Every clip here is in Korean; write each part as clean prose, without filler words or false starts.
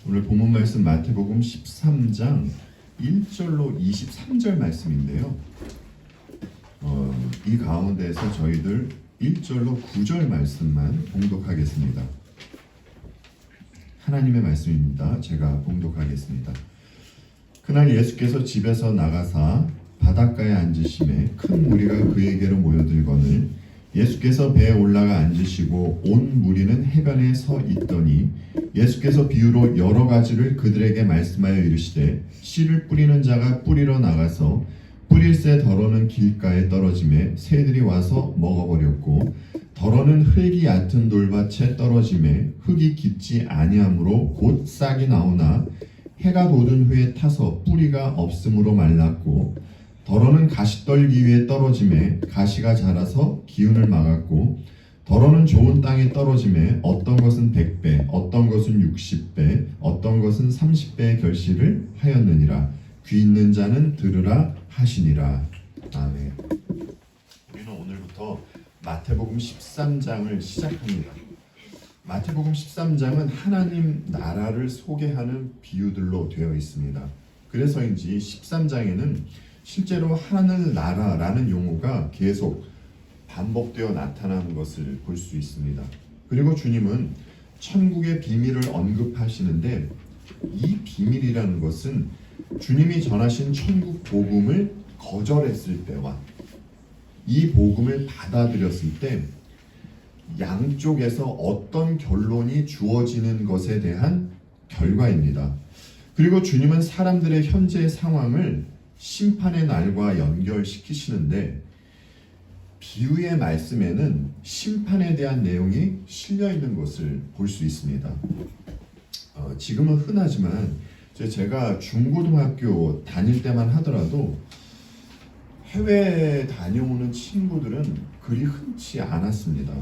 오늘 본문 말씀 마태복음 13장 1절로 23절 말씀인데요. 이 가운데에서 저희들 1절로 9절 말씀만 봉독하겠습니다. 하나님의 말씀입니다. 제가 봉독하겠습니다. 그날 예수께서 집에서 나가사 바닷가에 앉으심에 큰 무리가 그에게로 모여들거늘 예수께서 배에 올라가 앉으시고 온 무리는 해변에 서 있더니 예수께서 비유로 여러 가지를 그들에게 말씀하여 이르시되 씨를 뿌리는 자가 뿌리러 나가서 뿌릴새 덜어는 길가에 떨어짐에 새들이 와서 먹어버렸고 덜어는 흙이 얕은 돌밭에 떨어짐에 흙이 깊지 아니하므로 곧 싹이 나오나 해가 돋은 후에 타서 뿌리가 없으므로 말랐고 덜어는 가시떨기 위에 떨어짐에 가시가 자라서 기운을 막았고 덜어는 좋은 땅에 떨어짐에 어떤 것은 100배 어떤 것은 60배 어떤 것은 30배의 결실을 하였느니라. 귀 있는 자는 들으라 하시니라. 아멘. 우리는 오늘부터 마태복음 13장을 시작합니다. 마태복음 13장은 하나님 나라를 소개하는 비유들로 되어 있습니다. 그래서인지 13장에는 실제로 하늘나라라는 용어가 계속 반복되어 나타나는 것을 볼 수 있습니다. 그리고 주님은 천국의 비밀을 언급하시는데 이 비밀이라는 것은 주님이 전하신 천국 복음을 거절했을 때와 이 복음을 받아들였을 때 양쪽에서 어떤 결론이 주어지는 것에 대한 결과입니다. 그리고 주님은 사람들의 현재 상황을 심판의 날과 연결시키시는데 비유의 말씀에는 심판에 대한 내용이 실려 있는 것을 볼 수 있습니다. 지금은 흔하지만 제가 중고등학교 다닐 때만 하더라도 해외에 다녀오는 친구들은 그리 흔치 않았습니다.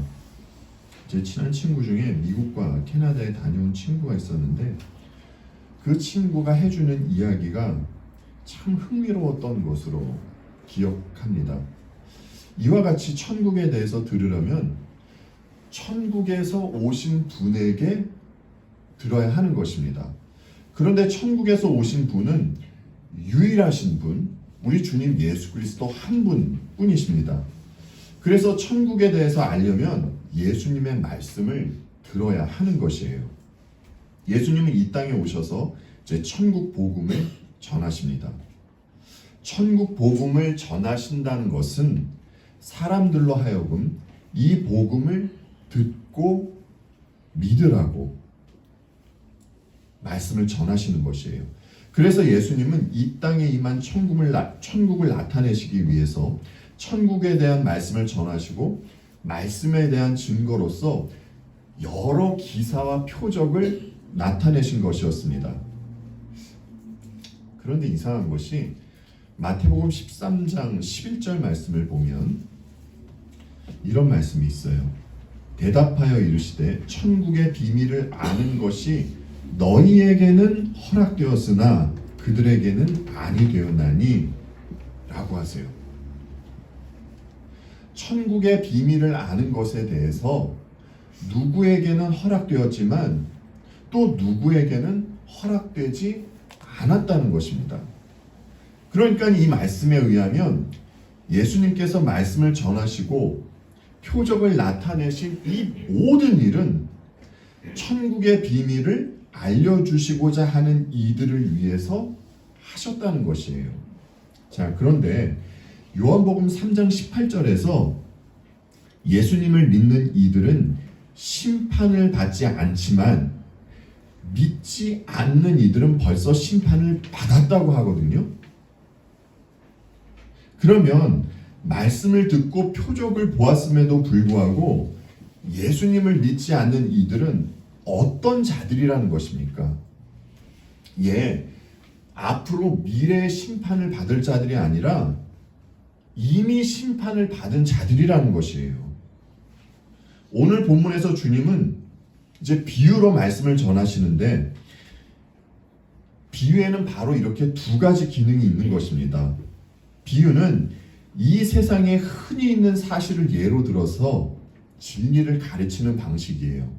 제 친한 친구 중에 미국과 캐나다에 다녀온 친구가 있었는데 그 친구가 해주는 이야기가 참 흥미로웠던 것으로 기억합니다. 이와 같이 천국에 대해서 들으려면 천국에서 오신 분에게 들어야 하는 것입니다. 그런데 천국에서 오신 분은 유일하신 분, 우리 주님 예수 그리스도 한 분뿐이십니다. 그래서 천국에 대해서 알려면 예수님의 말씀을 들어야 하는 것이에요. 예수님은 이 땅에 오셔서 제 천국 복음을 전하십니다. 천국 복음을 전하신다는 것은 사람들로 하여금 이 복음을 듣고 믿으라고 말씀을 전하시는 것이에요. 그래서 예수님은 이 땅에 임한 천국을 나타내시기 위해서 천국에 대한 말씀을 전하시고 말씀에 대한 증거로서 여러 기사와 표적을 나타내신 것이었습니다. 그런데 이상한 것이 마태복음 13장 11절 말씀을 보면 이런 말씀이 있어요. 대답하여 이르시되 천국의 비밀을 아는 것이 너희에게는 허락되었으나 그들에게는 아니 되었나니 라고 하세요. 천국의 비밀을 아는 것에 대해서 누구에게는 허락되었지만 또 누구에게는 허락되지 않았다는 것입니다. 그러니까 이 말씀에 의하면 예수님께서 말씀을 전하시고 표적을 나타내신 이 모든 일은 천국의 비밀을 알려주시고자 하는 이들을 위해서 하셨다는 것이에요. 자, 그런데 요한복음 3장 18절에서 예수님을 믿는 이들은 심판을 받지 않지만 믿지 않는 이들은 벌써 심판을 받았다고 하거든요. 그러면 말씀을 듣고 표적을 보았음에도 불구하고 예수님을 믿지 않는 이들은 어떤 자들이라는 것입니까? 앞으로 미래의 심판을 받을 자들이 아니라 이미 심판을 받은 자들이라는 것이에요. 오늘 본문에서 주님은 이제 비유로 말씀을 전하시는데 비유에는 바로 이렇게 두 가지 기능이 있는 것입니다. 비유는 이 세상에 흔히 있는 사실을 예로 들어서 진리를 가르치는 방식이에요.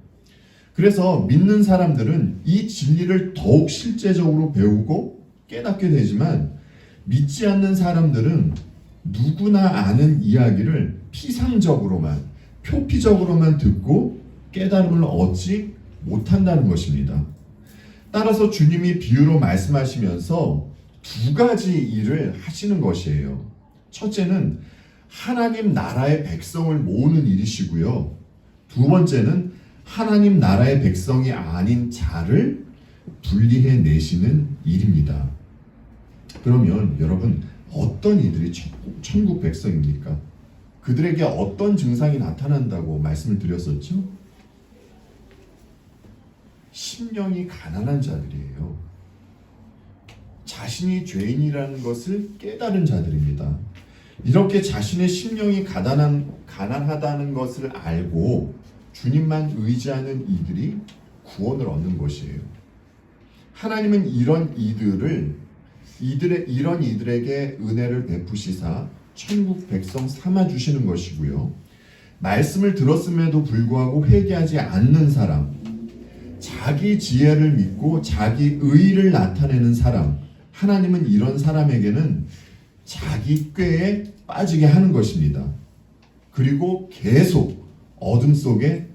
그래서 믿는 사람들은 이 진리를 더욱 실제적으로 배우고 깨닫게 되지만 믿지 않는 사람들은 누구나 아는 이야기를 피상적으로만, 표피적으로만 듣고 깨달음을 얻지 못한다는 것입니다. 따라서 주님이 비유로 말씀하시면서 두 가지 일을 하시는 것이에요. 첫째는 하나님 나라의 백성을 모으는 일이시고요. 두 번째는 하나님 나라의 백성이 아닌 자를 분리해 내시는 일입니다. 그러면 여러분, 어떤 이들이 천국 백성입니까? 그들에게 어떤 증상이 나타난다고 말씀을 드렸었죠? 심령이 가난한 자들이에요. 자신이 죄인이라는 것을 깨달은 자들입니다. 이렇게 자신의 심령이 가난하다는 것을 알고 주님만 의지하는 이들이 구원을 얻는 것이에요. 하나님은 이런 이들에게 은혜를 베푸시사 천국 백성 삼아 주시는 것이고요. 말씀을 들었음에도 불구하고 회개하지 않는 사람, 자기 지혜를 믿고 자기 의의를 나타내는 사람, 하나님은 이런 사람에게는 자기 꾀에 빠지게 하는 것입니다. 그리고 계속 어둠 속에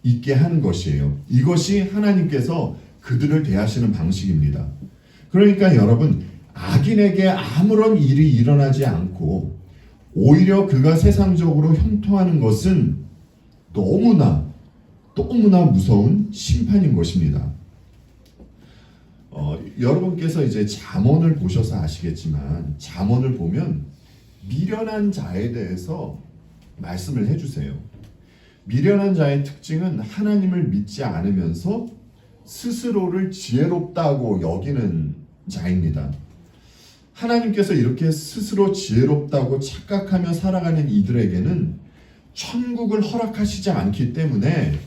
있게 하는 것이에요. 이것이 하나님께서 그들을 대하시는 방식입니다. 그러니까 여러분, 악인에게 아무런 일이 일어나지 않고 오히려 그가 세상적으로 형통하는 것은 너무나 무서운 심판인 것입니다. 여러분께서 이제 잠언을 보셔서 아시겠지만 잠언을 보면 미련한 자에 대해서 말씀을 해주세요. 미련한 자의 특징은 하나님을 믿지 않으면서 스스로를 지혜롭다고 여기는 자입니다. 하나님께서 이렇게 스스로 지혜롭다고 착각하며 살아가는 이들에게는 천국을 허락하시지 않기 때문에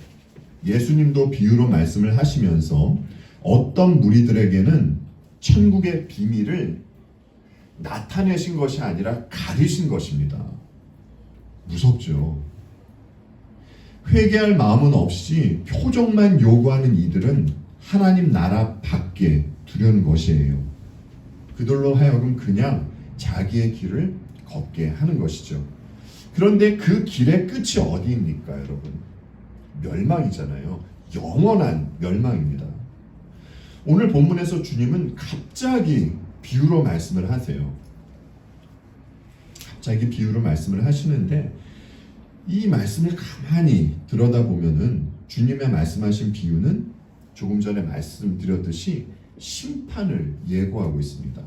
예수님도 비유로 말씀을 하시면서 어떤 무리들에게는 천국의 비밀을 나타내신 것이 아니라 가리신 것입니다. 무섭죠. 회개할 마음은 없이 표적만 요구하는 이들은 하나님 나라 밖에 두려는 것이에요. 그들로 하여금 그냥 자기의 길을 걷게 하는 것이죠. 그런데 그 길의 끝이 어디입니까, 여러분? 멸망이잖아요. 영원한 멸망입니다. 오늘 본문에서 주님은 갑자기 비유로 말씀을 하세요. 갑자기 비유로 말씀을 하시는데 이 말씀을 가만히 들여다보면은 주님의 말씀하신 비유는 조금 전에 말씀드렸듯이 심판을 예고하고 있습니다.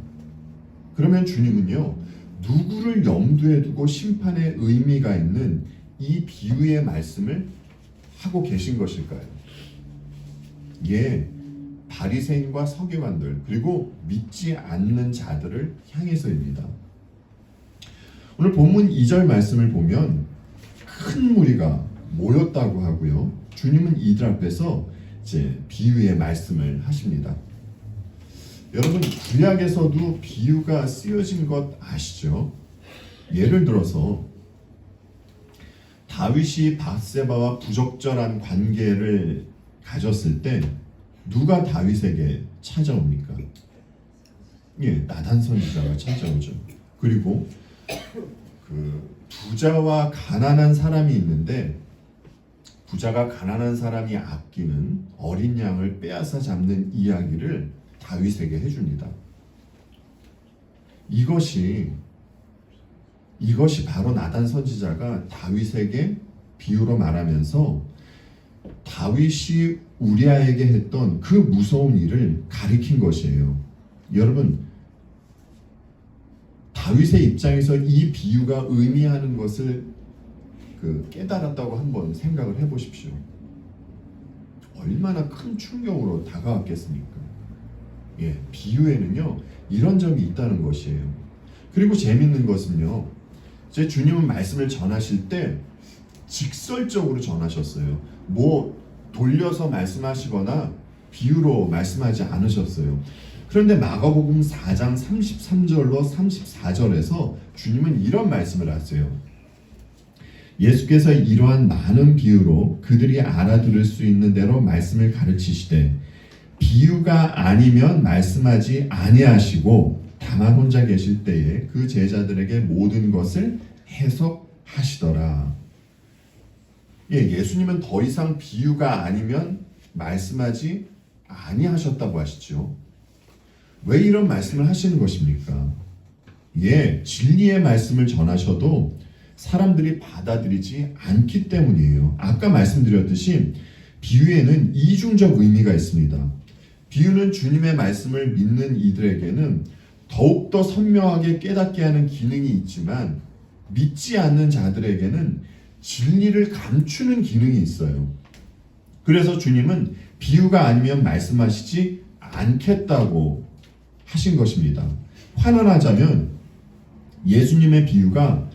그러면 주님은요, 누구를 염두에 두고 심판의 의미가 있는 이 비유의 말씀을 하고 계신 것일까요? 예, 바리새인과 서기관들 그리고 믿지 않는 자들을 향해서입니다. 오늘 본문 2절 말씀을 보면 큰 무리가 모였다고 하고요. 주님은 이들 앞에서 이제 비유의 말씀을 하십니다. 여러분, 구약에서도 비유가 쓰여진 것 아시죠? 예를 들어서 다윗이 밧세바와 부적절한 관계를 가졌을 때 누가 다윗에게 찾아옵니까? 예, 나단 선지자가 찾아오죠. 그리고 그 부자와 가난한 사람이 있는데 부자가 가난한 사람이 아끼는 어린 양을 빼앗아 잡는 이야기를 다윗에게 해줍니다. 이것이 바로 나단 선지자가 다윗에게 비유로 말하면서 다윗이 우리아에게 했던 그 무서운 일을 가리킨 것이에요. 여러분, 다윗의 입장에서 이 비유가 의미하는 것을 깨달았다고 한번 생각을 해보십시오. 얼마나 큰 충격으로 다가왔겠습니까? 예, 비유에는요 이런 점이 있다는 것이에요. 그리고 재밌는 것은요, 제 주님은 말씀을 전하실 때 직설적으로 전하셨어요. 뭐 돌려서 말씀하시거나 비유로 말씀하지 않으셨어요. 그런데 마가복음 4장 33절로 34절에서 주님은 이런 말씀을 하세요. 예수께서 이러한 많은 비유로 그들이 알아들을 수 있는 대로 말씀을 가르치시되 비유가 아니면 말씀하지 아니하시고 다만 혼자 계실 때에 그 제자들에게 모든 것을 해석하시더라. 예수님은 더 이상 비유가 아니면 말씀하지 아니하셨다고 하시죠. 왜 이런 말씀을 하시는 것입니까? 진리의 말씀을 전하셔도 사람들이 받아들이지 않기 때문이에요. 아까 말씀드렸듯이 비유에는 이중적 의미가 있습니다. 비유는 주님의 말씀을 믿는 이들에게는 더욱더 선명하게 깨닫게 하는 기능이 있지만 믿지 않는 자들에게는 진리를 감추는 기능이 있어요. 그래서 주님은 비유가 아니면 말씀하시지 않겠다고 하신 것입니다. 환원하자면 예수님의 비유가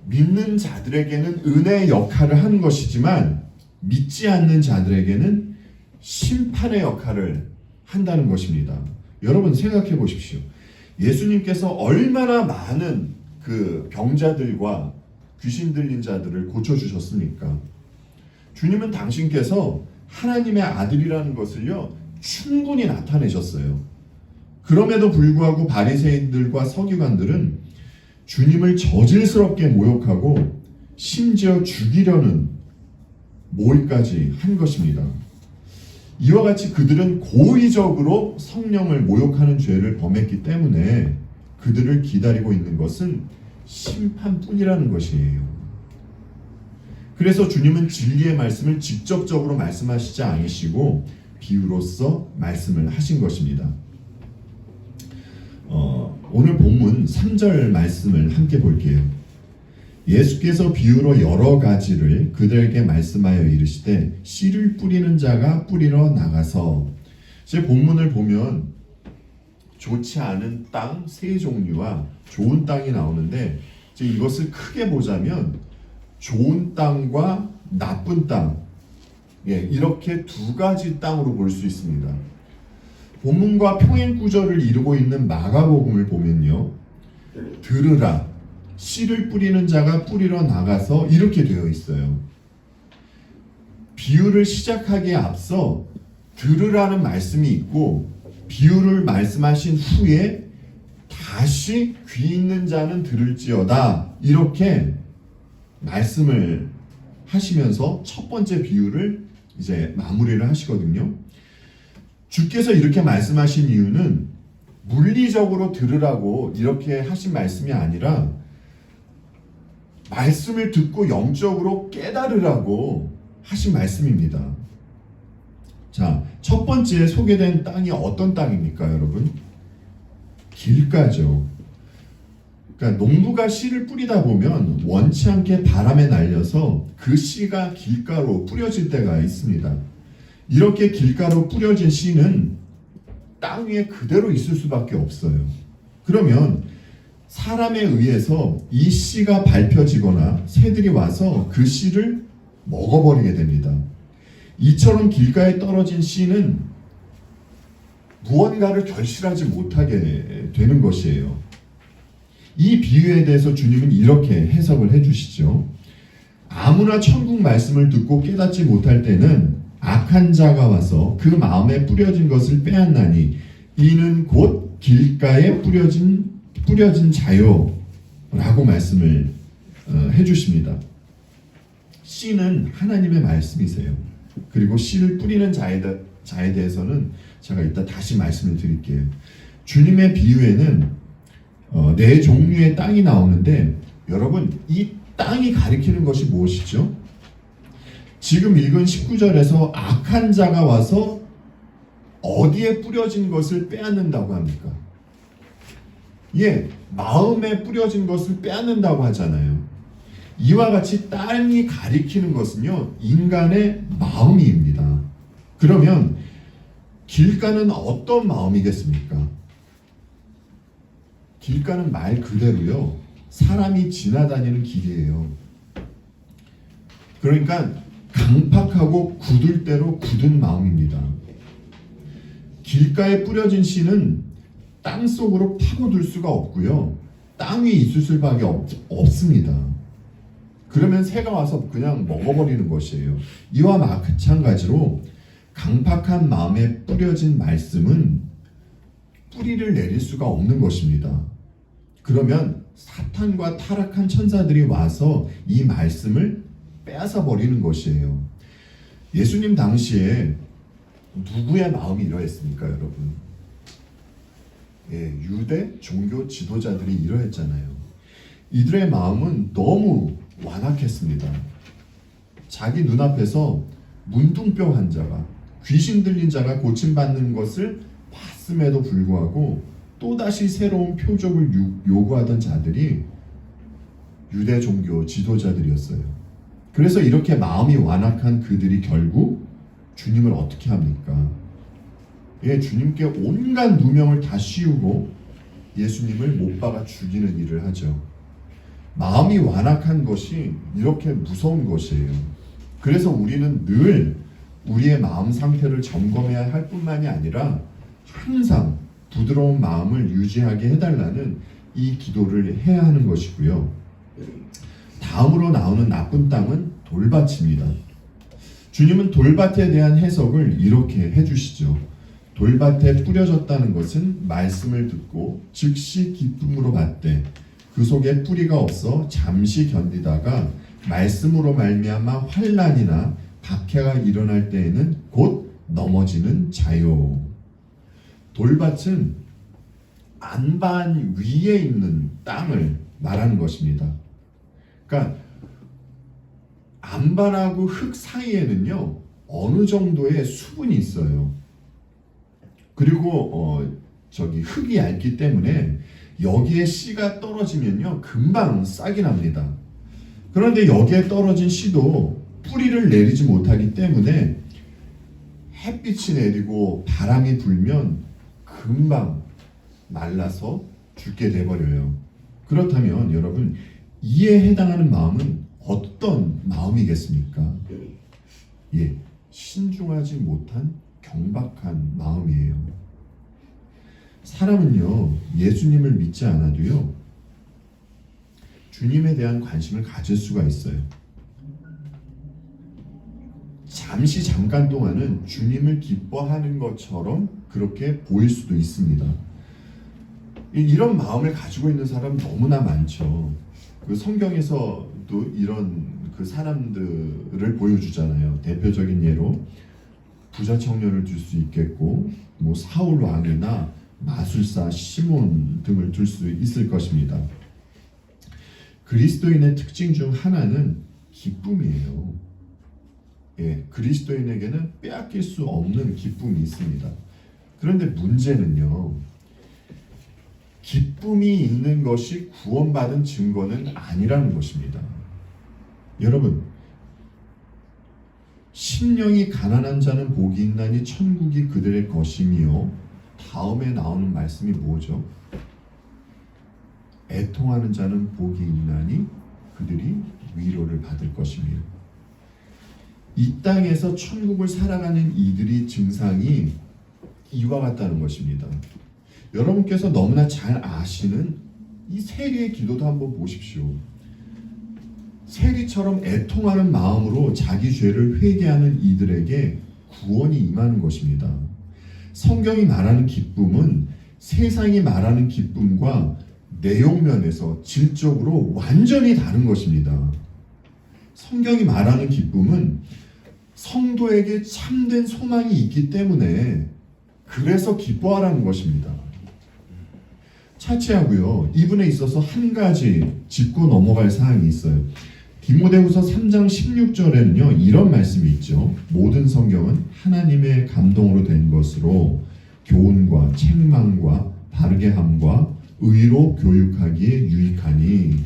믿는 자들에게는 은혜의 역할을 하는 것이지만 믿지 않는 자들에게는 심판의 역할을 한다는 것입니다. 여러분 생각해 보십시오. 예수님께서 얼마나 많은 그 병자들과 귀신 들린 자들을 고쳐주셨습니까? 주님은 당신께서 하나님의 아들이라는 것을요 충분히 나타내셨어요. 그럼에도 불구하고 바리새인들과 서기관들은 주님을 저질스럽게 모욕하고 심지어 죽이려는 모의까지 한 것입니다. 이와 같이 그들은 고의적으로 성령을 모욕하는 죄를 범했기 때문에 그들을 기다리고 있는 것은 심판뿐이라는 것이에요. 그래서 주님은 진리의 말씀을 직접적으로 말씀하시지 않으시고 비유로서 말씀을 하신 것입니다. 오늘 본문 3절 말씀을 함께 볼게요. 예수께서 비유로 여러 가지를 그들에게 말씀하여 이르시되 씨를 뿌리는 자가 뿌리러 나가서, 제 본문을 보면 좋지 않은 땅 세 종류와 좋은 땅이 나오는데 이것을 크게 보자면 좋은 땅과 나쁜 땅, 이렇게 두 가지 땅으로 볼 수 있습니다. 본문과 평행 구절을 이루고 있는 마가복음을 보면요, 들으라, 씨를 뿌리는 자가 뿌리러 나가서 이렇게 되어 있어요. 비유를 시작하기에 앞서 들으라는 말씀이 있고 비유를 말씀하신 후에 다시 귀 있는 자는 들을지어다 이렇게 말씀을 하시면서 첫 번째 비유를 이제 마무리를 하시거든요. 주께서 이렇게 말씀하신 이유는 물리적으로 들으라고 이렇게 하신 말씀이 아니라 말씀을 듣고 영적으로 깨달으라고 하신 말씀입니다. 자, 첫 번째 소개된 땅이 어떤 땅입니까, 여러분? 길가죠. 그러니까 농부가 씨를 뿌리다 보면 원치 않게 바람에 날려서 그 씨가 길가로 뿌려질 때가 있습니다. 이렇게 길가로 뿌려진 씨는 땅 위에 그대로 있을 수밖에 없어요. 그러면 사람에 의해서 이 씨가 밟혀지거나 새들이 와서 그 씨를 먹어버리게 됩니다. 이처럼 길가에 떨어진 씨는 무언가를 결실하지 못하게 되는 것이에요. 이 비유에 대해서 주님은 이렇게 해석을 해주시죠. 아무나 천국 말씀을 듣고 깨닫지 못할 때는 악한 자가 와서 그 마음에 뿌려진 것을 빼앗나니 이는 곧 길가에 뿌려진 자요 라고 말씀을 해주십니다. 씨는 하나님의 말씀이세요. 그리고 씨를 뿌리는 자에 대해서는 제가 이따 다시 말씀을 드릴게요. 주님의 비유에는 네 종류의 땅이 나오는데 여러분, 이 땅이 가리키는 것이 무엇이죠? 지금 읽은 19절에서 악한 자가 와서 어디에 뿌려진 것을 빼앗는다고 합니까? 마음에 뿌려진 것을 빼앗는다고 하잖아요. 이와 같이 땅이 가리키는 것은요, 인간의 마음입니다. 그러면 길가는 어떤 마음이겠습니까? 길가는 말 그대로요, 사람이 지나다니는 길이에요. 그러니까 강팍하고 굳을 대로 굳은 마음입니다. 길가에 뿌려진 씨는 땅 속으로 파고들 수가 없고요, 땅 위에 있을 수밖에 없습니다. 그러면 새가 와서 그냥 먹어버리는 것이에요. 이와 마찬가지로 강팍한 마음에 뿌려진 말씀은 뿌리를 내릴 수가 없는 것입니다. 그러면 사탄과 타락한 천사들이 와서 이 말씀을 빼앗아 버리는 것이에요. 예수님 당시에 누구의 마음이 이러했습니까, 여러분? 유대 종교 지도자들이 이러했잖아요. 이들의 마음은 너무 완악했습니다. 자기 눈앞에서 문둥병 환자가, 귀신 들린 자가 고침받는 것을 봤음에도 불구하고 또다시 새로운 표적을 요구하던 자들이 유대 종교 지도자들이었어요. 그래서 이렇게 마음이 완악한 그들이 결국 주님을 어떻게 합니까? 주님께 온갖 누명을 다 씌우고 예수님을 못 박아 죽이는 일을 하죠. 마음이 완악한 것이 이렇게 무서운 것이에요. 그래서 우리는 늘 우리의 마음 상태를 점검해야 할 뿐만이 아니라 항상 부드러운 마음을 유지하게 해달라는 이 기도를 해야 하는 것이고요. 다음으로 나오는 나쁜 땅은 돌밭입니다. 주님은 돌밭에 대한 해석을 이렇게 해주시죠. 돌밭에 뿌려졌다는 것은 말씀을 듣고 즉시 기쁨으로 받되 그 속에 뿌리가 없어 잠시 견디다가 말씀으로 말미암아 환난이나 박해가 일어날 때에는 곧 넘어지는 자요. 돌밭은 안반 위에 있는 땅을 말하는 것입니다. 그러니까 안반하고 흙 사이에는요 어느 정도의 수분이 있어요. 그리고 흙이 얇기 때문에 여기에 씨가 떨어지면요 금방 싹이 납니다. 그런데 여기에 떨어진 씨도 뿌리를 내리지 못하기 때문에 햇빛이 내리고 바람이 불면 금방 말라서 죽게 돼버려요. 그렇다면 여러분 이에 해당하는 마음은 어떤 마음이겠습니까? 신중하지 못한 경박한 마음이에요. 사람은요 예수님을 믿지 않아도요 주님에 대한 관심을 가질 수가 있어요. 잠깐 동안은 주님을 기뻐하는 것처럼 그렇게 보일 수도 있습니다. 이런 마음을 가지고 있는 사람 너무나 많죠. 그 성경에서도 이런 그 사람들을 보여주잖아요. 대표적인 예로 부자 청년을 들 수 있겠고, 사울 왕이나 마술사 시몬 등을 들 수 있을 것입니다. 그리스도인의 특징 중 하나는 기쁨이에요. 그리스도인에게는 빼앗길 수 없는 기쁨이 있습니다. 그런데 문제는요, 기쁨이 있는 것이 구원받은 증거는 아니라는 것입니다. 여러분, 심령이 가난한 자는 복이 있나니 천국이 그들의 것이며, 다음에 나오는 말씀이 뭐죠? 애통하는 자는 복이 있나니 그들이 위로를 받을 것이며. 이 땅에서 천국을 살아가는 이들이 증상이 이와 같다는 것입니다. 여러분께서 너무나 잘 아시는 이 세리의 기도도 한번 보십시오. 세리처럼 애통하는 마음으로 자기 죄를 회개하는 이들에게 구원이 임하는 것입니다. 성경이 말하는 기쁨은 세상이 말하는 기쁨과 내용면에서 질적으로 완전히 다른 것입니다. 성경이 말하는 기쁨은 성도에게 참된 소망이 있기 때문에 그래서 기뻐하라는 것입니다. 차치하고요, 이분에 있어서 한 가지 짚고 넘어갈 사항이 있어요. 디모데후서 3장 16절에는요 이런 말씀이 있죠. 모든 성경은 하나님의 감동으로 된 것으로 교훈과 책망과 바르게 함과 의로 교육하기에 유익하니.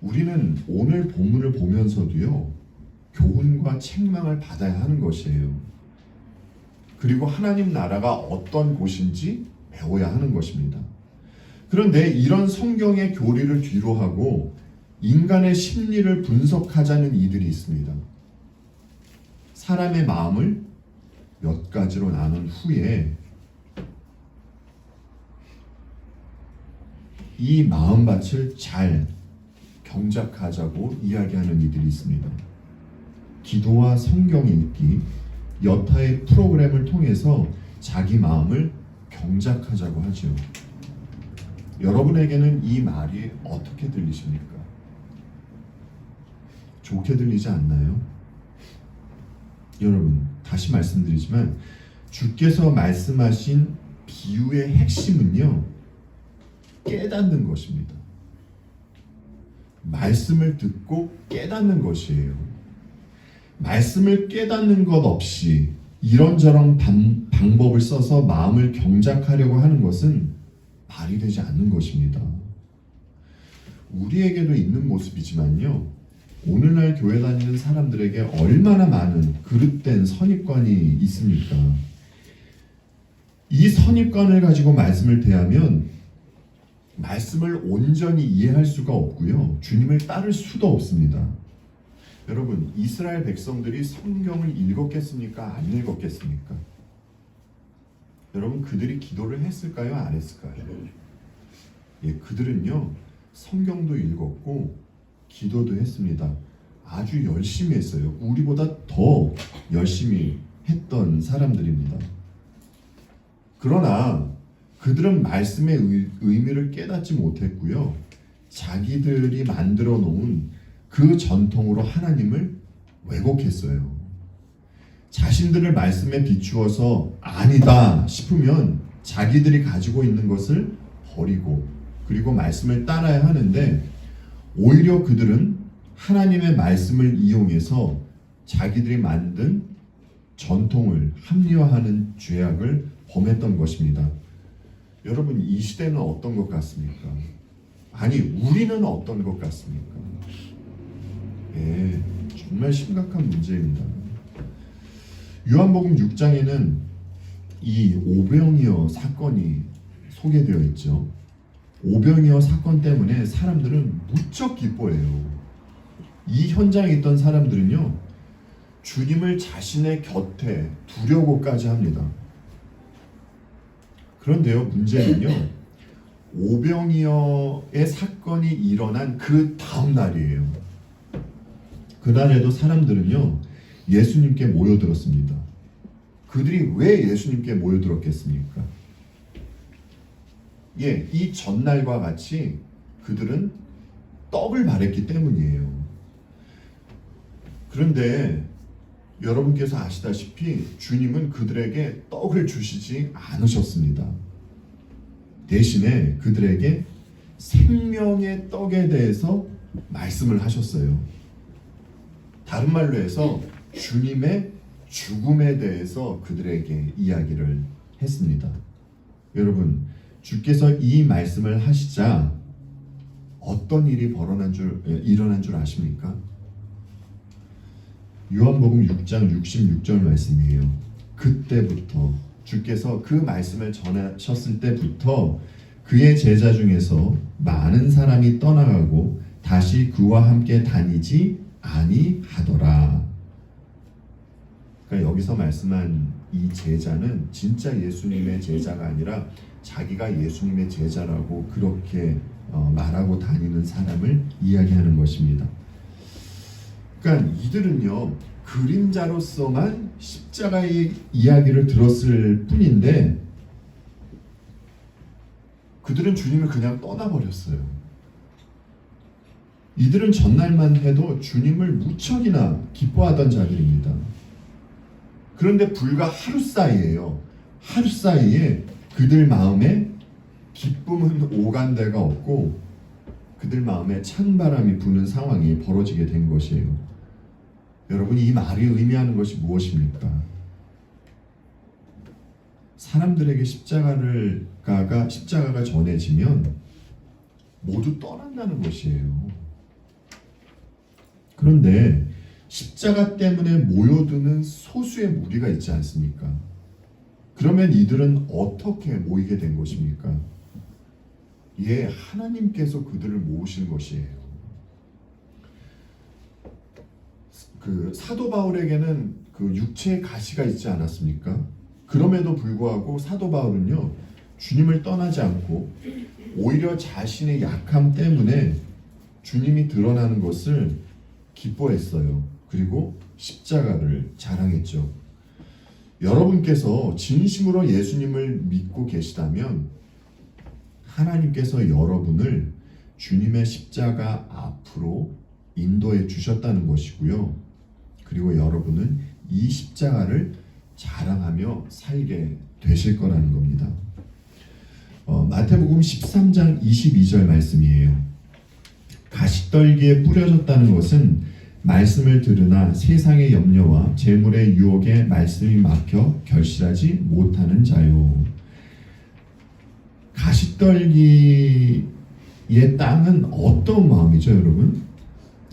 우리는 오늘 본문을 보면서도요 교훈과 책망을 받아야 하는 것이에요. 그리고 하나님 나라가 어떤 곳인지 배워야 하는 것입니다. 그런데 이런 성경의 교리를 뒤로하고 인간의 심리를 분석하자는 이들이 있습니다. 사람의 마음을 몇 가지로 나눈 후에 이 마음밭을 잘 경작하자고 이야기하는 이들이 있습니다. 기도와 성경 읽기, 여타의 프로그램을 통해서 자기 마음을 경작하자고 하죠. 여러분에게는 이 말이 어떻게 들리십니까? 좋게 들리지 않나요? 여러분, 다시 말씀드리지만 주께서 말씀하신 비유의 핵심은요, 깨닫는 것입니다. 말씀을 듣고 깨닫는 것이에요. 말씀을 깨닫는 것 없이 이런저런 방법을 써서 마음을 경작하려고 하는 것은 말이 되지 않는 것입니다. 우리에게도 있는 모습이지만요, 오늘날 교회 다니는 사람들에게 얼마나 많은 그릇된 선입관이 있습니까? 이 선입관을 가지고 말씀을 대하면 말씀을 온전히 이해할 수가 없고요, 주님을 따를 수도 없습니다. 여러분, 이스라엘 백성들이 성경을 읽었겠습니까? 안 읽었겠습니까? 여러분, 그들이 기도를 했을까요? 안 했을까요? 예, 그들은요, 성경도 읽었고 기도도 했습니다. 아주 열심히 했어요. 우리보다 더 열심히 했던 사람들입니다. 그러나 그들은 말씀의 의미를 깨닫지 못했고요, 자기들이 만들어 놓은 그 전통으로 하나님을 왜곡했어요. 자신들을 말씀에 비추어서 아니다 싶으면 자기들이 가지고 있는 것을 버리고 그리고 말씀을 따라야 하는데, 오히려 그들은 하나님의 말씀을 이용해서 자기들이 만든 전통을 합리화하는 죄악을 범했던 것입니다. 여러분, 이 시대는 어떤 것 같습니까? 아니, 우리는 어떤 것 같습니까? 예, 정말 심각한 문제입니다. 요한복음 6장에는 이 오병이어 사건이 소개되어 있죠. 오병이어 사건 때문에 사람들은 무척 기뻐해요. 이 현장에 있던 사람들은요, 주님을 자신의 곁에 두려고까지 합니다. 그런데요, 문제는요, 오병이어의 사건이 일어난 그 다음 날이에요. 그날에도 사람들은요, 예수님께 모여들었습니다. 그들이 왜 예수님께 모여들었겠습니까? 예, 이 전날과 같이 그들은 떡을 바랬기 때문이에요. 그런데 여러분께서 아시다시피 주님은 그들에게 떡을 주시지 않으셨습니다. 대신에 그들에게 생명의 떡에 대해서 말씀을 하셨어요. 다른 말로 해서 주님의 죽음에 대해서 그들에게 이야기를 했습니다. 여러분, 주께서 이 말씀을 하시자 어떤 일이 일어난 줄 아십니까? 요한복음 6장 66절 말씀이에요. 그때부터 주께서 그 말씀을 전하셨을 때부터 그의 제자 중에서 많은 사람이 떠나가고 다시 그와 함께 다니지 아니하더라. 그러니까 여기서 말씀한 이 제자는 진짜 예수님의 제자가 아니라 자기가 예수님의 제자라고 그렇게 말하고 다니는 사람을 이야기하는 것입니다. 그러니까 이들은요, 그림자로서만 십자가의 이야기를 들었을 뿐인데 그들은 주님을 그냥 떠나버렸어요. 이들은 전날만 해도 주님을 무척이나 기뻐하던 자들입니다. 그런데 불과 하루 사이에요. 하루 사이에 그들 마음에 기쁨은 오간데가 없고 그들 마음에 찬바람이 부는 상황이 벌어지게 된 것이에요. 여러분, 이 말이 의미하는 것이 무엇입니까? 사람들에게 십자가가 전해지면 모두 떠난다는 것이에요. 그런데 십자가 때문에 모여드는 소수의 무리가 있지 않습니까? 그러면 이들은 어떻게 모이게 된 것입니까? 예, 하나님께서 그들을 모으신 것이에요. 그 사도 바울에게는 그 육체의 가시가 있지 않았습니까? 그럼에도 불구하고 사도 바울은요, 주님을 떠나지 않고 오히려 자신의 약함 때문에 주님이 드러나는 것을 기뻐했어요. 그리고 십자가를 자랑했죠. 여러분께서 진심으로 예수님을 믿고 계시다면 하나님께서 여러분을 주님의 십자가 앞으로 인도해 주셨다는 것이고요. 그리고 여러분은 이 십자가를 자랑하며 살게 되실 거라는 겁니다. 마태복음 13장 22절 말씀이에요. 가시떨기에 뿌려졌다는 것은 말씀을 들으나 세상의 염려와 재물의 유혹에 말씀이 막혀 결실하지 못하는 자요. 가시떨기의 땅은 어떤 마음이죠, 여러분?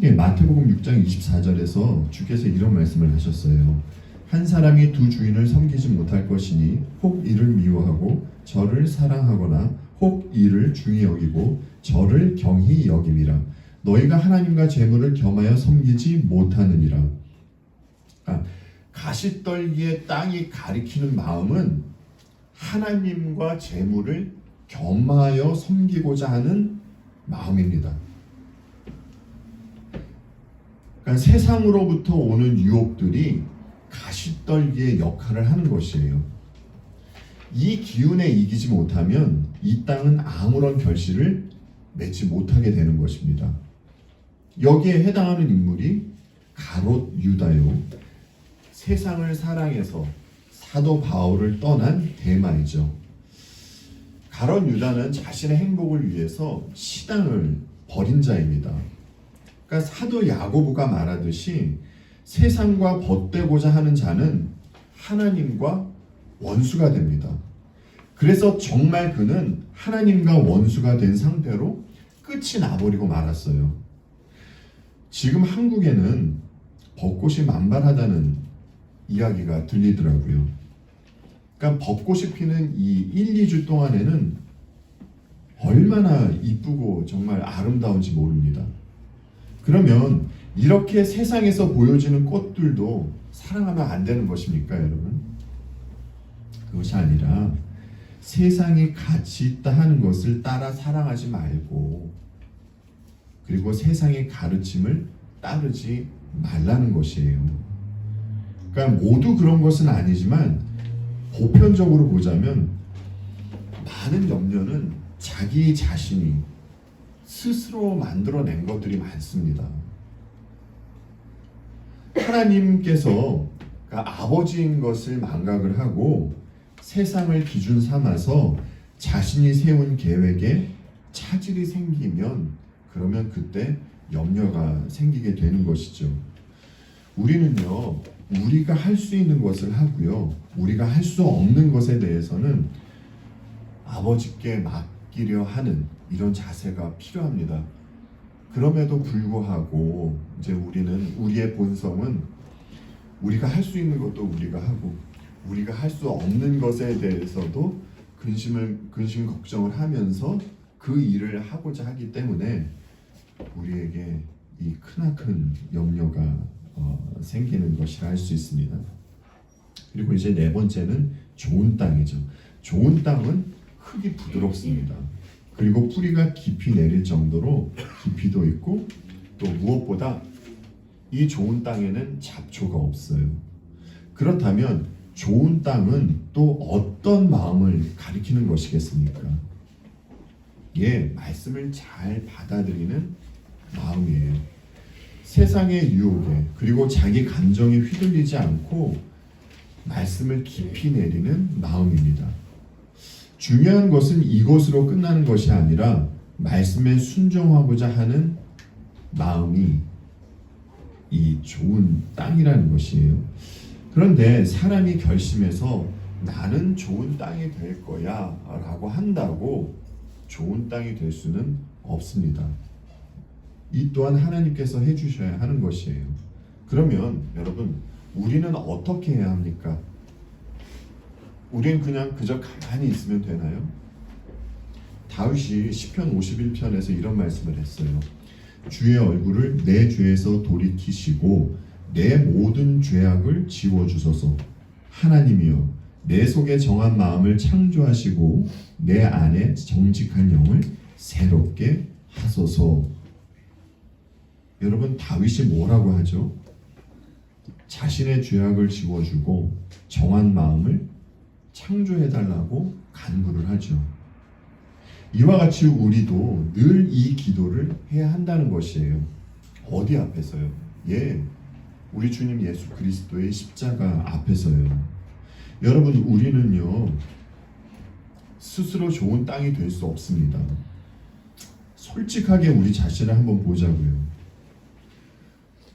예, 마태복음 6장 24절에서 주께서 이런 말씀을 하셨어요. 한 사람이 두 주인을 섬기지 못할 것이니 혹 이를 미워하고 저를 사랑하거나 혹 이를 중히 여기고 저를 경히 여김이라. 너희가 하나님과 재물을 겸하여 섬기지 못하느니라. 가시떨기의 땅이 가리키는 마음은 하나님과 재물을 겸하여 섬기고자 하는 마음입니다. 그러니까 세상으로부터 오는 유혹들이 가시떨기의 역할을 하는 것이에요. 이 기운에 이기지 못하면 이 땅은 아무런 결실을 맺지 못하게 되는 것입니다. 여기에 해당하는 인물이 가롯 유다요. 세상을 사랑해서 사도 바울을 떠난 대마이죠. 가롯 유다는 자신의 행복을 위해서 시당을 버린 자입니다. 그러니까 사도 야고보가 말하듯이 세상과 벗되고자 하는 자는 하나님과 원수가 됩니다. 그래서 정말 그는 하나님과 원수가 된 상태로 끝이 나버리고 말았어요. 지금 한국에는 벚꽃이 만발하다는 이야기가 들리더라고요. 그러니까 벚꽃이 피는 이 1, 2주 동안에는 얼마나 이쁘고 정말 아름다운지 모릅니다. 그러면 이렇게 세상에서 보여지는 꽃들도 사랑하면 안 되는 것입니까, 여러분? 그것이 아니라 세상이 가치 있다 하는 것을 따라 사랑하지 말고, 그리고 세상의 가르침을 따르지 말라는 것이에요. 그러니까 모두 그런 것은 아니지만 보편적으로 보자면 많은 염려는 자기 자신이 스스로 만들어낸 것들이 많습니다. 하나님께서 그러니까 아버지인 것을 망각을 하고 세상을 기준 삼아서 자신이 세운 계획에 차질이 생기면 그러면 그때 염려가 생기게 되는 것이죠. 우리는요, 우리가 할 수 있는 것을 하고요, 우리가 할 수 없는 것에 대해서는 아버지께 맡기려 하는 이런 자세가 필요합니다. 그럼에도 불구하고 이제 우리는 우리의 본성은 우리가 할 수 있는 것도 우리가 하고 우리가 할 수 없는 것에 대해서도 근심 걱정을 하면서 그 일을 하고자 하기 때문에 우리에게 이 크나큰 염려가 생기는 것이라 할 수 있습니다. 그리고 이제 네 번째는 좋은 땅이죠. 좋은 땅은 흙이 부드럽습니다. 그리고 뿌리가 깊이 내릴 정도로 깊이도 있고 또 무엇보다 이 좋은 땅에는 잡초가 없어요. 그렇다면 좋은 땅은 또 어떤 마음을 가리키는 것이겠습니까? 예, 말씀을 잘 받아들이는 마음이에요. 세상의 유혹에 그리고 자기 감정에 휘둘리지 않고 말씀을 깊이 내리는 마음입니다. 중요한 것은 이것으로 끝나는 것이 아니라 말씀에 순종하고자 하는 마음이 이 좋은 땅이라는 것이에요. 그런데 사람이 결심해서 나는 좋은 땅이 될 거야 라고 한다고 좋은 땅이 될 수는 없습니다. 이 또한 하나님께서 해주셔야 하는 것이에요. 그러면 여러분, 우리는 어떻게 해야 합니까? 우리는 그저 가만히 있으면 되나요? 다윗이 시편 51편에서 이런 말씀을 했어요. 주의 얼굴을 내 죄에서 돌이키시고 내 모든 죄악을 지워주소서. 하나님이여, 내 속에 정한 마음을 창조하시고 내 안에 정직한 영을 새롭게 하소서. 여러분 다윗이 뭐라고 하죠? 자신의 죄악을 지워주고 정한 마음을 창조해달라고 간구를 하죠. 이와 같이 우리도 늘 이 기도를 해야 한다는 것이에요. 어디 앞에서요? 우리 주님 예수 그리스도의 십자가 앞에서요. 여러분, 우리는요 스스로 좋은 땅이 될 수 없습니다. 솔직하게 우리 자신을 한번 보자고요.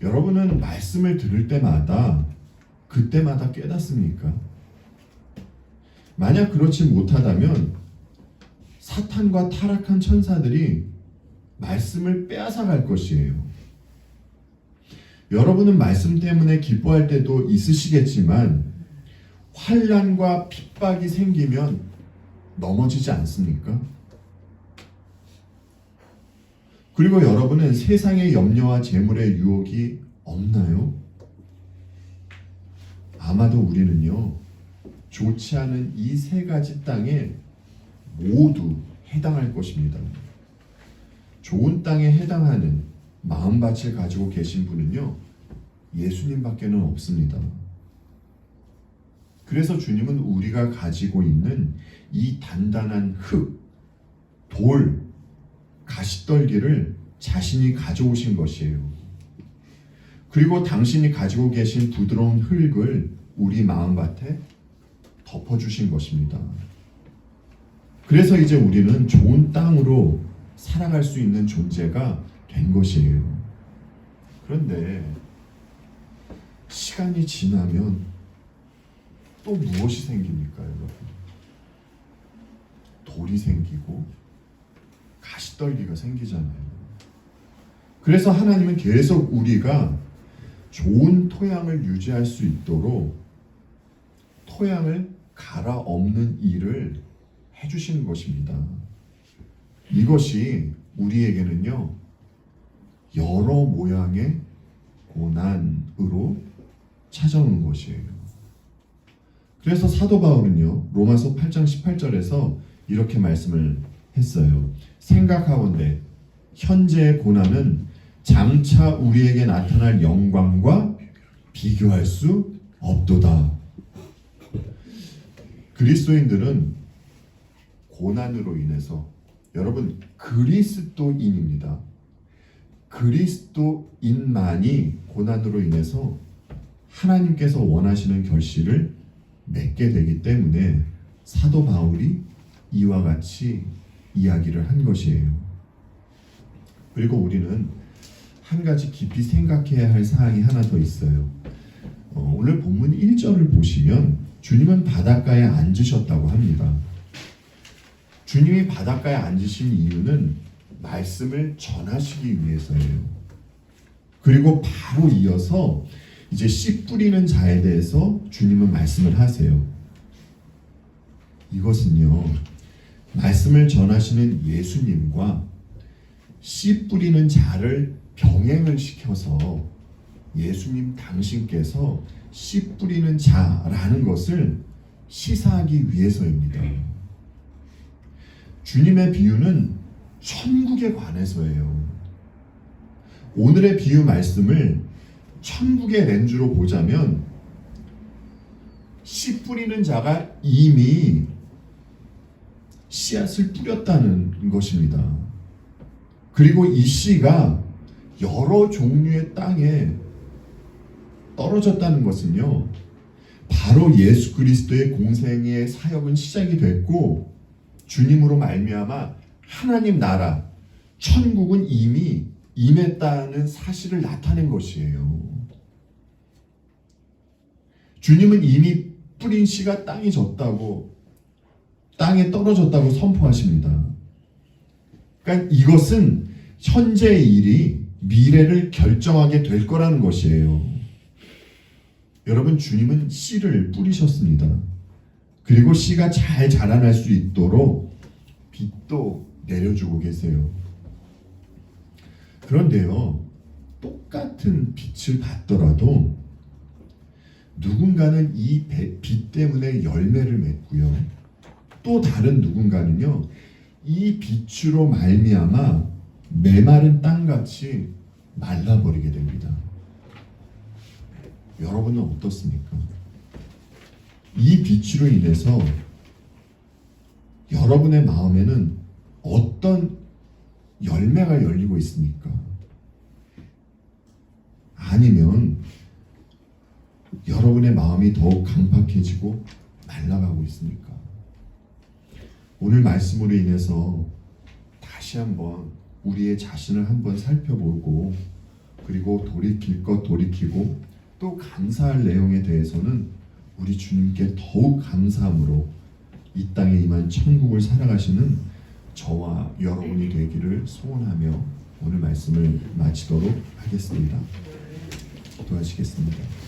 여러분은 말씀을 들을 때마다 그때마다 깨닫습니까? 만약 그렇지 못하다면 사탄과 타락한 천사들이 말씀을 빼앗아 갈 것이에요. 여러분은 말씀 때문에 기뻐할 때도 있으시겠지만 환난과 핍박이 생기면 넘어지지 않습니까? 그리고 여러분은 세상의 염려와 재물의 유혹이 없나요? 아마도 우리는요 좋지 않은 이 세 가지 땅에 모두 해당할 것입니다. 좋은 땅에 해당하는 마음밭을 가지고 계신 분은요 예수님밖에는 없습니다. 그래서 주님은 우리가 가지고 있는 이 단단한 흙, 돌, 가시떨기를 자신이 가져오신 것이에요. 그리고 당신이 가지고 계신 부드러운 흙을 우리 마음밭에 덮어주신 것입니다. 그래서 이제 우리는 좋은 땅으로 살아갈 수 있는 존재가 된 것이에요. 그런데 시간이 지나면 또 무엇이 생깁니까, 여러분? 돌이 생기고 가시떨기가 생기잖아요. 그래서 하나님은 계속 우리가 좋은 토양을 유지할 수 있도록 토양을 갈아엎는 일을 해주시는 것입니다. 이것이 우리에게는요 여러 모양의 고난으로 찾아오는 것이에요. 그래서 사도 바울은요 로마서 8장 18절에서 이렇게 말씀을 했어요. 생각하건대 현재의 고난은 장차 우리에게 나타날 영광과 비교할 수 없도다. 그리스도인들은 고난으로 인해서, 여러분 그리스도인입니다. 그리스도인만이 고난으로 인해서 하나님께서 원하시는 결실을 맺게 되기 때문에 사도 바울이 이와 같이 이야기를 한 것이에요. 그리고 우리는 한 가지 깊이 생각해야 할 사항이 하나 더 있어요. 오늘 본문 1절을 보시면 주님은 바닷가에 앉으셨다고 합니다. 주님이 바닷가에 앉으신 이유는 말씀을 전하시기 위해서예요. 그리고 바로 이어서 이제 씨 뿌리는 자에 대해서 주님은 말씀을 하세요. 이것은요 말씀을 전하시는 예수님과 씨 뿌리는 자를 병행을 시켜서 예수님 당신께서 씨 뿌리는 자라는 것을 시사하기 위해서입니다. 주님의 비유는 천국에 관해서예요. 오늘의 비유 말씀을 천국의 렌즈로 보자면 씨 뿌리는 자가 이미 씨앗을 뿌렸다는 것입니다. 그리고 이 씨가 여러 종류의 땅에 떨어졌다는 것은요 바로 예수 그리스도의 공생의 사역은 시작이 됐고 주님으로 말미암아 하나님 나라 천국은 이미 임했다는 사실을 나타낸 것이에요. 주님은 이미 뿌린 씨가 땅에 떨어졌다고 선포하십니다. 그러니까 이것은 현재의 일이 미래를 결정하게 될 거라는 것이에요. 여러분, 주님은 씨를 뿌리셨습니다. 그리고 씨가 잘 자라날 수 있도록 빛도 내려주고 계세요. 그런데요, 똑같은 빛을 받더라도 누군가는 이 빛 때문에 열매를 맺고요. 또 다른 누군가는요, 이 빛으로 말미암아 메마른 땅같이 말라버리게 됩니다. 여러분은 어떻습니까? 이 빛으로 인해서 여러분의 마음에는 어떤 열매가 열리고 있습니까? 아니면 여러분의 마음이 더욱 강팍해지고 말라가고 있습니까? 오늘 말씀으로 인해서 다시 한번 우리의 자신을 한번 살펴보고, 그리고 돌이킬 것 돌이키고, 또 감사할 내용에 대해서는 우리 주님께 더욱 감사함으로 이 땅에 임한 천국을 살아가시는 저와 여러분이 되기를 소원하며 오늘 말씀을 마치도록 하겠습니다. 기도하시겠습니다.